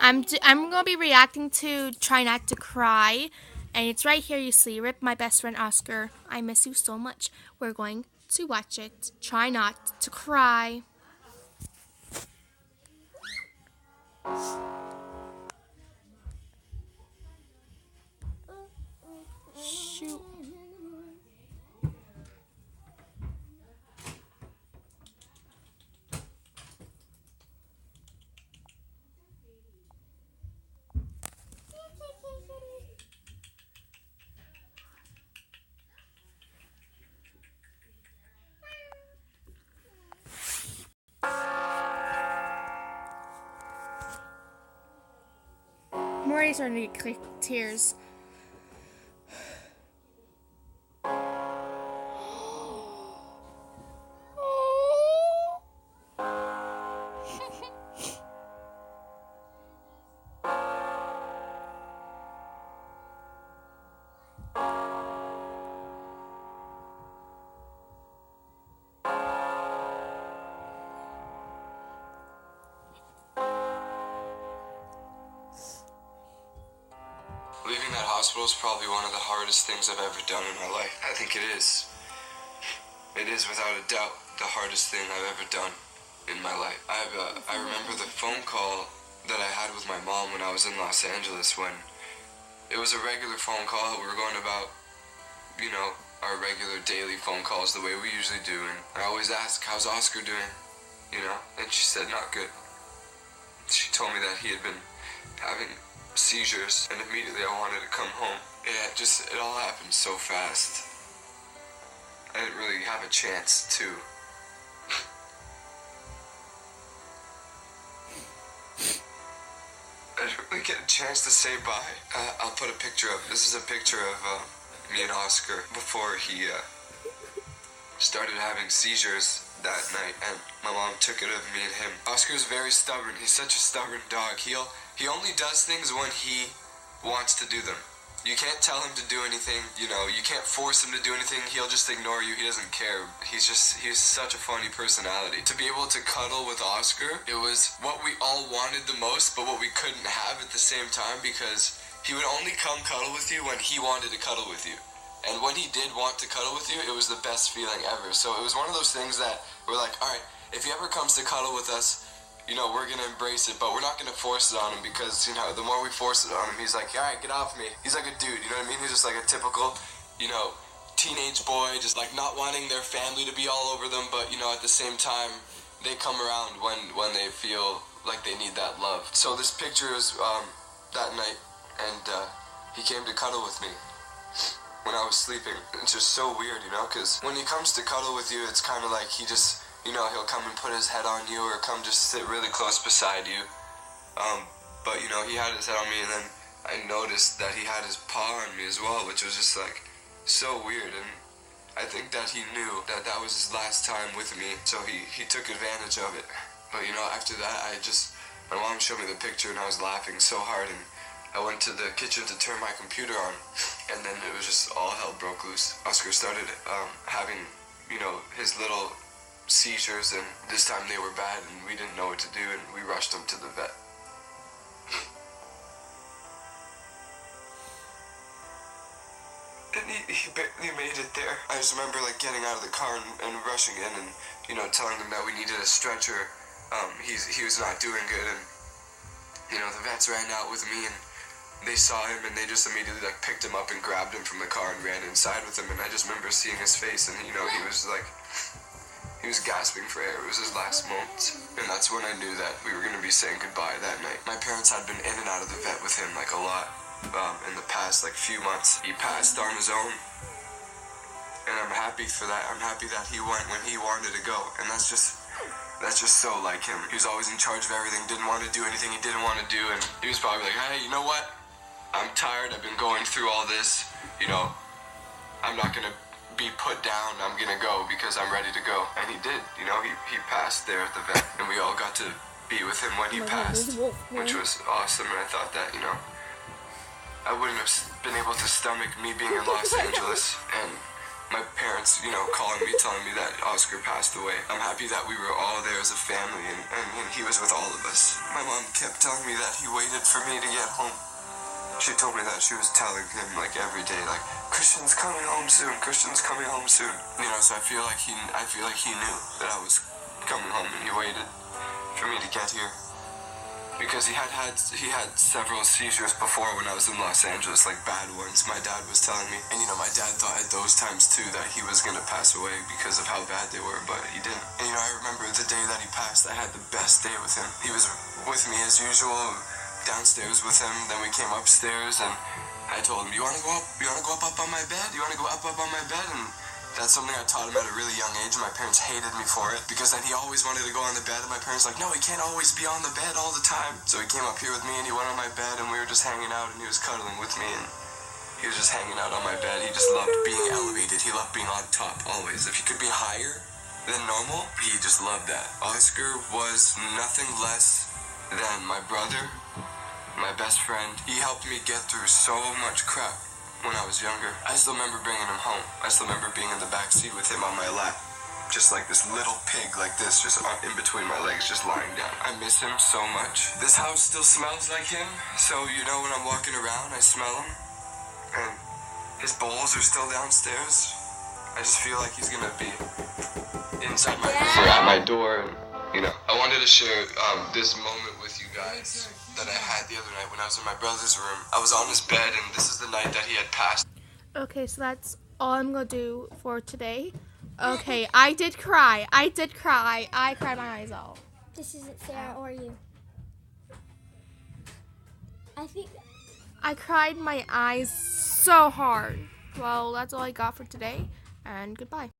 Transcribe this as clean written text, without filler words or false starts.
I'm gonna be reacting to Try Not to Cry, and it's right here. You see, Rip, my best friend Oscar. I miss you so much. We're going to watch it. Try not to cry. Shoot. Morty's starting to get tears. Leaving that hospital is probably one of the hardest things I've ever done in my life. I think it is. It is without a doubt the hardest thing I've ever done in my life. I remember the phone call that I had with my mom when I was in Los Angeles, when it was a regular phone call. We were going about, our regular daily phone calls the way we usually do. And I always ask, how's Oscar doing? And she said, not good. She told me that he had been having seizures, and immediately I wanted to come home. It all happened so fast. I didn't really have a chance to. I didn't really get a chance to say bye. I'll put a picture of, this is a picture of me and Oscar before he started having seizures that night, and my mom took it of me and him. Oscar's very stubborn. He's such a stubborn dog. He only does things when he wants to do them. You can't tell him to do anything, you can't force him to do anything. He'll just ignore you. He doesn't care. He's such a funny personality. To be able to cuddle with Oscar, it was what we all wanted the most, but what we couldn't have at the same time, because he would only come cuddle with you when he wanted to cuddle with you. And when he did want to cuddle with you, it was the best feeling ever. So it was one of those things that we're like, all right, if he ever comes to cuddle with us, we're going to embrace it, but we're not going to force it on him, because, the more we force it on him, he's like, all right, get off me. He's like a dude, you know what I mean? He's just like a typical, teenage boy, just like not wanting their family to be all over them, but, at the same time, they come around when they feel like they need that love. So this picture is that night, and he came to cuddle with me when I was sleeping. It's just so weird, because when he comes to cuddle with you, it's kind of like he just, he'll come and put his head on you, or come just sit really close beside you. But, he had his head on me, and then I noticed that he had his paw on me as well, which was just, like, so weird. And I think that he knew that that was his last time with me, so he took advantage of it. But, after that, my mom showed me the picture, and I was laughing so hard, and I went to the kitchen to turn my computer on, and then it was just all hell broke loose. Oscar started having, his little seizures, and this time they were bad, and we didn't know what to do, and we rushed him to the vet. And he barely made it there. I just remember getting out of the car and rushing in, and telling them that we needed a stretcher. He was not doing good, and the vets ran out with me, and they saw him, and they just immediately picked him up and grabbed him from the car and ran inside with him. And I just remember seeing his face, and he was gasping for air. It was his last moment. And that's when I knew that we were going to be saying goodbye that night. My parents had been in and out of the vet with him a lot in the past few months. He passed on his own, and I'm happy for that. I'm happy that he went when he wanted to go, and that's just so like him. He was always in charge of everything, didn't want to do anything he didn't want to do, and he was probably like, hey, you know what? I'm tired. I've been going through all this. I'm not going to be put down. I'm gonna go because I'm ready to go. And he did. He passed there at the vet, and we all got to be with him when he passed, which was awesome. And I thought that I wouldn't have been able to stomach me being in Los Angeles and my parents calling me, telling me that Oscar passed away. I'm happy that we were all there as a family, and he was with all of us. My mom kept telling me that he waited for me to get home. She told me that she was telling him like every day, like, Christian's coming home soon, Christian's coming home soon. You know, so I feel like he knew that I was coming home, and he waited for me to get here. Because he had several seizures before when I was in Los Angeles, like bad ones, my dad was telling me. And you know, my dad thought at those times too that he was gonna pass away because of how bad they were, but he didn't. And you know, I remember the day that he passed, I had the best day with him. He was with me as usual, downstairs with him, then we came upstairs and I told him, you wanna go up on my bed? You wanna go up on my bed? And that's something I taught him at a really young age, and my parents hated me for it, because then he always wanted to go on the bed, and my parents were like, no, he can't always be on the bed all the time. So he came up here with me, and he went on my bed, and we were just hanging out, and he was cuddling with me, and he was just hanging out on my bed. He just loved being elevated. He loved being on top, always. If he could be higher than normal, he just loved that. Oscar was nothing less than my brother, my best friend. He helped me get through so much crap when I was younger. I still remember bringing him home. I still remember being in the back seat with him on my lap, just like this little pig like this, just in between my legs, just lying down. I miss him so much. This house still smells like him, so you know when I'm walking around, I smell him. And his bowls are still downstairs. I just feel like he's gonna be inside my door, at my door, and you know. I wanted to share this moment with you guys that I had the other night when I was in my brother's room. I was on his bed, and this is the night that he had passed. Okay, so that's all I'm gonna do for today. Okay, I did cry. I cried my eyes out. This isn't Sarah or you. I think I cried my eyes so hard. Well, that's all I got for today, and goodbye.